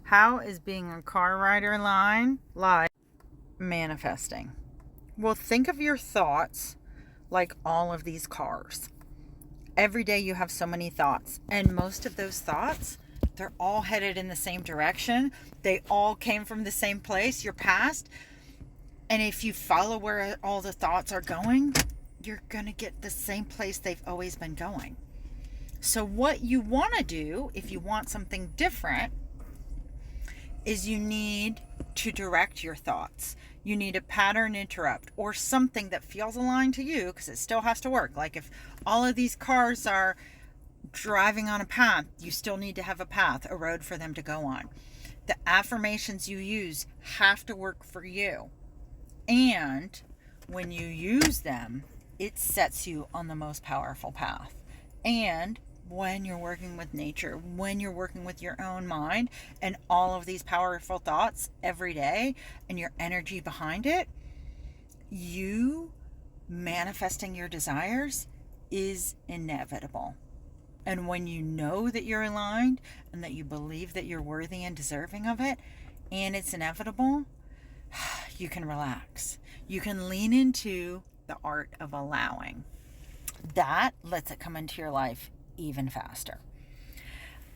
How is being a car rider like manifesting? Well, think of your thoughts like all of these cars. Every day you have so many thoughts, and most of those thoughts, they're all headed in the same direction. They all came from the same place, your past. And if you follow where all the thoughts are going, you're going to get the same place they've always been going. So what you want to do, if you want something different, is you need to direct your thoughts. You need a pattern interrupt or something that feels aligned to you, because it still has to work. Like if all of these cars are driving on a path, you still need to have a path, a road for them to go on. The affirmations you use have to work for you. And when you use them, it sets you on the most powerful path. And when you're working with nature, when you're working with your own mind and all of these powerful thoughts every day and your energy behind it, you manifesting your desires is inevitable. And when you know that you're aligned and that you believe that you're worthy and deserving of it, and it's inevitable, you can relax. You can lean into the art of allowing. That lets it come into your life even faster.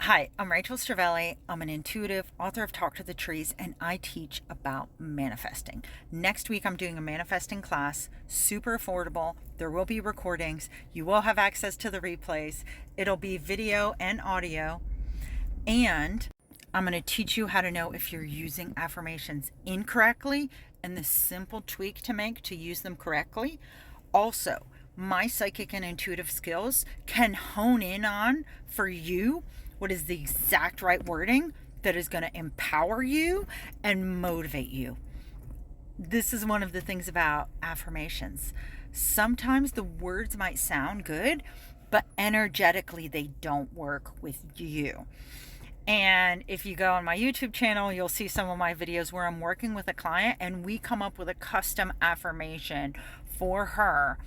Hi, I'm Rachel Strivelli. I'm an intuitive, author of Talk to the Trees, and I teach about manifesting. Next week, I'm doing a manifesting class, super affordable. There will be recordings. You will have access to the replays. It'll be video and audio. And I'm going to teach you how to know if you're using affirmations incorrectly and the simple tweak to make to use them correctly. Also, my psychic and intuitive skills can hone in on for you what is the exact right wording that is going to empower you and motivate you. This is one of the things about affirmations. Sometimes the words might sound good, but energetically they don't work with you. And if you go on my YouTube channel, you'll see some of my videos where I'm working with a client and we come up with a custom affirmation for her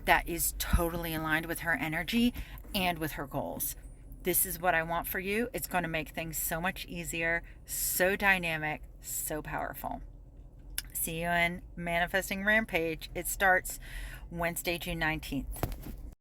that is totally aligned with her energy and with her goals. This is what I want for you. It's going to make things so much easier, so dynamic, so powerful. See you in Manifesting Rampage. It starts Wednesday, June 19th.